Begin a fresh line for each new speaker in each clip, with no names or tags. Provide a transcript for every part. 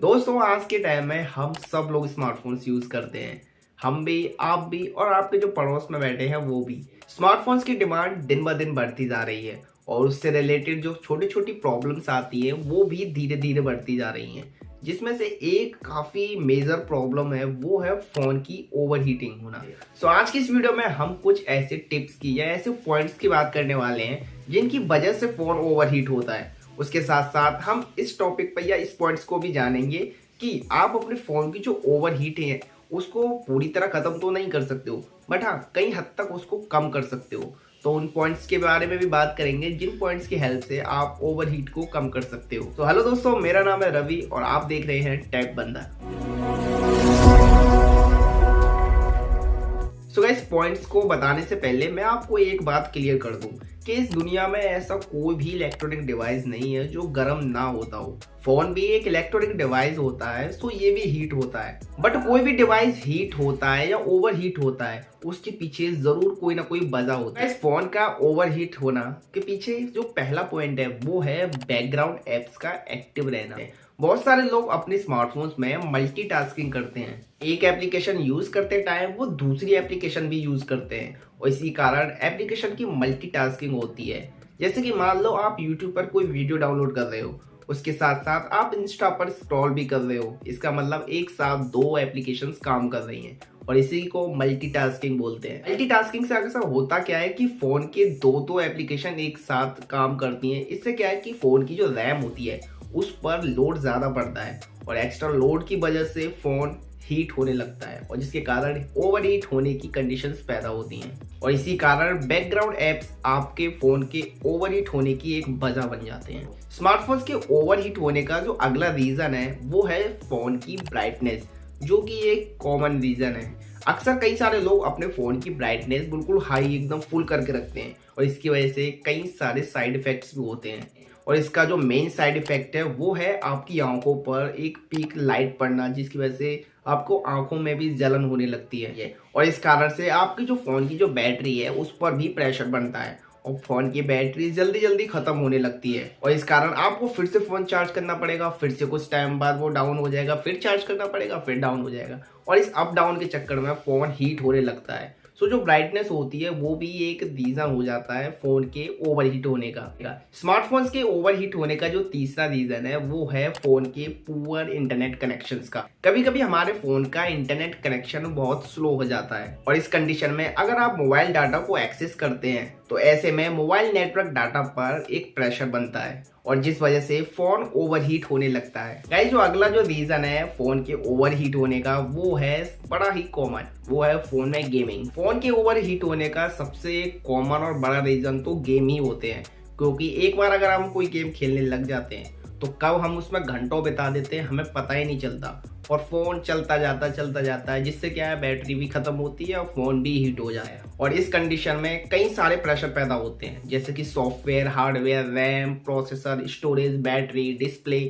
दोस्तों आज के टाइम में हम सब लोग स्मार्टफोन्स यूज करते हैं। हम भी, आप भी और आपके जो पड़ोस में बैठे हैं वो भी। स्मार्टफोन्स की डिमांड दिन ब दिन बढ़ती जा रही है और उससे रिलेटेड जो छोटी छोटी प्रॉब्लम्स आती है वो भी धीरे धीरे बढ़ती जा रही हैं। जिसमें से एक काफी मेजर प्रॉब्लम है वो है फोन की ओवरहीटिंग होना। सो आज की इस वीडियो में हम कुछ ऐसे टिप्स की या ऐसे पॉइंट्स की बात करने वाले हैं जिनकी वजह से फोन ओवरहीट होता है। उसके साथ साथ हम इस टॉपिक पर या इस पॉइंट्स को भी जानेंगे कि आप अपने फ़ोन की जो ओवरहीट है उसको पूरी तरह ख़त्म तो नहीं कर सकते हो, बट हाँ कई हद तक उसको कम कर सकते हो। तो उन पॉइंट्स के बारे में भी बात करेंगे जिन पॉइंट्स की हेल्प से आप ओवरहीट को कम कर सकते हो। तो हेलो दोस्तों, मेरा नाम है रवि और आप देख रहे हैं टेक बंदा। सो गाइस, पॉइंट्स को बताने से पहले मैं आपको एक बात क्लियर कर दूं कि इस दुनिया में ऐसा कोई भी इलेक्ट्रॉनिक डिवाइस नहीं है जो गर्म ना होता हो। फोन भी एक इलेक्ट्रॉनिक डिवाइस होता है, सो ये भी हीट होता है। बट कोई भी डिवाइस हीट होता है या ओवर हीट होता है उसके पीछे जरूर कोई ना कोई वजह होता है। इस फोन का ओवर हीट होना के पीछे जो पहला पॉइंट है वो है बैकग्राउंड एप्स का एक्टिव रहना। बहुत सारे लोग अपने स्मार्टफोन्स में मल्टीटास्किंग करते हैं। एक एप्लीकेशन यूज करते टाइम वो दूसरी एप्लीकेशन भी यूज करते हैं और इसी कारण एप्लीकेशन की मल्टीटास्किंग होती है। जैसे कि मान लो आप YouTube पर कोई वीडियो डाउनलोड कर रहे हो, उसके साथ साथ आप इंस्टा पर स्क्रॉल भी कर रहे हो। इसका मतलब एक साथ दो एप्लीकेशंस काम कर रही हैं और इसी को मल्टीटास्किंग बोलते हैं। मल्टीटास्किंग से अक्सर होता क्या है कि फोन के दो एप्लीकेशन एक साथ काम करती हैं। इससे क्या है कि फोन की जो रैम होती है उस पर लोड ज्यादा पड़ता है और एक्स्ट्रा लोड की वजह से फोन हीट होने लगता है और जिसके कारण ओवर हीट होने की कंडीशंस पैदा होती हैं और इसी कारण बैकग्राउंड एप्स आपके फोन के ओवर हीट होने की एक वजह बन जाते हैं। स्मार्टफोन्स के ओवर हीट होने का जो अगला रीजन है वो है फोन की ब्राइटनेस, जो कि एक कॉमन रीजन है। अक्सर कई सारे लोग अपने फोन की ब्राइटनेस बिल्कुल हाई एकदम फुल करके रखते हैं और इसकी वजह से कई सारे साइड इफेक्ट्स भी होते हैं और इसका जो मेन साइड इफेक्ट है वो है आपकी आंखों पर एक पीक लाइट पड़ना, जिसकी वजह से आपको आंखों में भी जलन होने लगती है और इस कारण से आपकी जो फोन की जो बैटरी है उस पर भी प्रेशर बनता है और फोन की बैटरी जल्दी जल्दी खत्म होने लगती है और इस कारण आपको फिर से फोन चार्ज करना पड़ेगा। फिर से कुछ टाइम बाद वो डाउन हो जाएगा, फिर चार्ज करना पड़ेगा, फिर डाउन हो जाएगा और इस अप डाउन के चक्कर में फोन हीट होने लगता है। सो जो ब्राइटनेस होती है वो भी एक रीजन हो जाता है फोन के ओवरहीट होने का। स्मार्टफोन्स के ओवरहीट होने का जो तीसरा रीजन है वो है फोन के पुअर इंटरनेट कनेक्शंस का। कभी कभी हमारे फोन का इंटरनेट कनेक्शन बहुत स्लो हो जाता है और इस कंडीशन में अगर आप मोबाइल डाटा को एक्सेस करते हैं तो ऐसे में मोबाइल नेटवर्क डाटा पर एक प्रेशर बनता है और जिस वजह से फोन ओवरहीट होने लगता है। गाइस, जो अगला जो रीजन है फोन के ओवरहीट होने का वो है बड़ा ही कॉमन, वो है फोन में गेमिंग। फोन के ओवरहीट होने का सबसे कॉमन और बड़ा रीजन तो गेम ही होते हैं, क्योंकि एक बार अगर हम कोई गेम खेलने लग जाते हैं तो कब हम उसमें घंटों बिता देते हैं हमें पता ही नहीं चलता और फोन चलता जाता है, जिससे क्या है बैटरी भी खत्म होती है और फोन भी हीट हो जाता है और इस कंडीशन में कई सारे प्रेशर पैदा होते हैं, जैसे कि software, hardware, RAM, processor, storage, battery, display,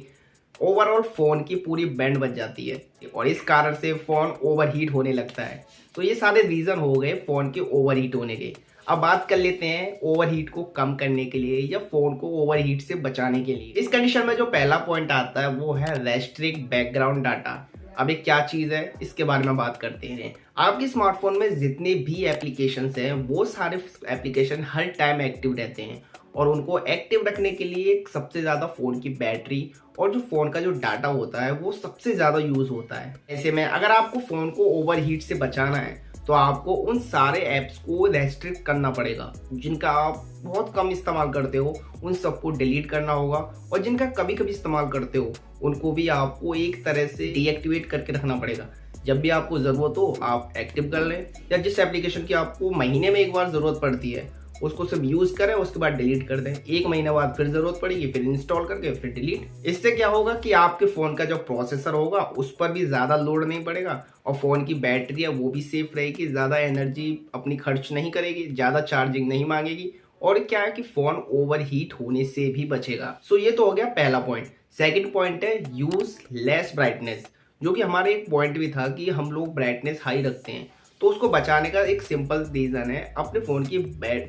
overall phone की पूरी बैंड बच जाती है और इस कारण से फोन ओवरहीट होने लगता है। तो ये सारे रीजन हो गए फोन के ओवरहीट होने के। अब बात कर लेते हैं ओवरहीट को कम करने के लिए या फोन को ओवरहीट से बचाने के लिए। इस कंडीशन में जो पहला पॉइंट आता है वो है रेस्ट्रिक्ट बैकग्राउंड डाटा। अब ये क्या चीज है इसके बारे में बात करते हैं। आपके स्मार्टफोन में जितने भी एप्लीकेशंस हैं वो सारे एप्लीकेशन हर टाइम एक्टिव रहते हैं और उनको एक्टिव रखने के लिए सबसे ज्यादा फोन की बैटरी और जो फोन का जो डाटा होता है वो सबसे ज्यादा यूज होता है। ऐसे में अगर आपको फोन को ओवरहीट से बचाना है तो आपको उन सारे ऐप्स को रेस्ट्रिक्ट करना पड़ेगा जिनका आप बहुत कम इस्तेमाल करते हो, उन सबको डिलीट करना होगा और जिनका कभी कभी इस्तेमाल करते हो उनको भी आपको एक तरह से डीएक्टिवेट करके रखना पड़ेगा। जब भी आपको ज़रूरत हो आप एक्टिव कर लें या जिस एप्लीकेशन की आपको महीने में एक बार ज़रूरत पड़ती है उसको सिर्फ यूज करें, उसके बाद डिलीट कर दें। एक महीने बाद फिर जरूरत पड़ेगी, फिर इंस्टॉल करके फिर डिलीट। इससे क्या होगा कि आपके फोन का जो प्रोसेसर होगा उस पर भी ज्यादा लोड नहीं पड़ेगा और फोन की बैटरी है वो भी सेफ रहेगी, ज्यादा एनर्जी अपनी खर्च नहीं करेगी, ज्यादा चार्जिंग नहीं मांगेगी और क्या है कि फोन ओवरहीट होने से भी बचेगा। सो ये तो हो गया पहला पॉइंट। सेकेंड पॉइंट है यूज लेस ब्राइटनेस, जो कि हमारे एक पॉइंट भी था कि हम लोग ब्राइटनेस हाई रखते हैं। तो उसको बचाने का एक सिंपल रीजन है अपने फोन की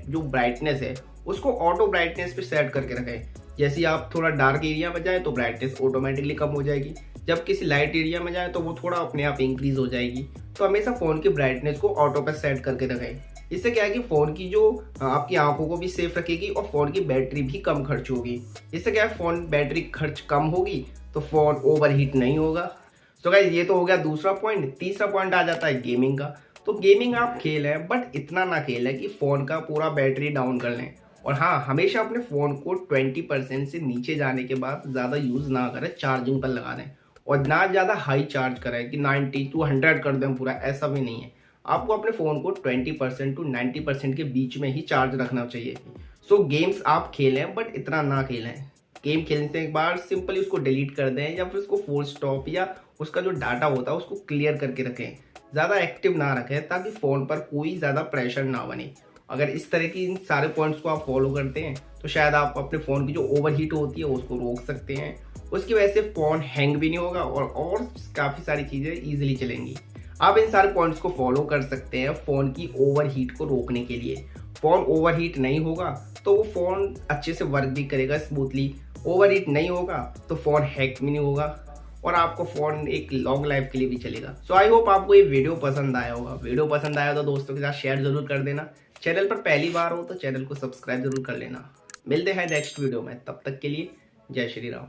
जो ब्राइटनेस है उसको ऑटो ब्राइटनेस पे सेट करके रखें। जैसे आप थोड़ा डार्क एरिया में जाए तो ब्राइटनेस ऑटोमेटिकली कम हो जाएगी, जब किसी लाइट एरिया में जाए तो वो थोड़ा अपने आप इंक्रीज हो जाएगी। तो हमेशा फ़ोन की ब्राइटनेस को ऑटो पे सेट करके रखें। इससे क्या है कि फ़ोन की जो आपकी आंखों को भी सेफ रखेगी और फ़ोन की बैटरी भी कम खर्च होगी। इससे क्या है, फ़ोन बैटरी खर्च कम होगी तो फ़ोन ओवरहीट नहीं होगा। तो गाइस ये तो हो गया दूसरा पॉइंट। तीसरा पॉइंट आ जाता है गेमिंग का। तो गेमिंग आप खेलें बट इतना ना खेलें कि फ़ोन का पूरा बैटरी डाउन कर लें। और हाँ, हमेशा अपने फ़ोन को 20% से नीचे जाने के बाद ज़्यादा यूज़ ना करें, चार्जिंग पर लगा दें। और ना ज़्यादा हाई चार्ज करें कि 90 टू 100 कर दें पूरा, ऐसा भी नहीं है। आपको अपने फ़ोन को 20% टू 90% के बीच में ही चार्ज रखना चाहिए। सो गेम्स आप खेलें बट इतना ना खेलें। गेम खेलने से एक बार सिंपली उसको डिलीट कर दें या फिर उसको फुल स्टॉप या उसका जो डाटा होता है उसको क्लियर करके रखें। ज़्यादा एक्टिव ना रखें ताकि फ़ोन पर कोई ज़्यादा प्रेशर ना बने। अगर इस तरह की इन सारे पॉइंट्स को आप फॉलो करते हैं तो शायद आप अपने फ़ोन की जो ओवरहीट होती है उसको रोक सकते हैं। उसकी वजह से फ़ोन हैंग भी नहीं होगा और काफ़ी सारी चीज़ें ईजिली चलेंगी। आप इन सारे पॉइंट्स को फॉलो कर सकते हैं फ़ोन की ओवरहीट को रोकने के लिए। फ़ोन ओवरहीट नहीं होगा तो वो फ़ोन अच्छे से वर्क भी करेगा स्मूथली। ओवरहीट नहीं होगा तो फ़ोन हैक भी नहीं होगा और आपको फ़ोन एक लॉन्ग लाइफ के लिए भी चलेगा। सो आई होप आपको ये वीडियो पसंद आया होगा। वीडियो पसंद आया तो दोस्तों के साथ शेयर ज़रूर कर देना। चैनल पर पहली बार हो तो चैनल को सब्सक्राइब जरूर कर लेना। मिलते हैं नेक्स्ट वीडियो में, तब तक के लिए जय श्री राम।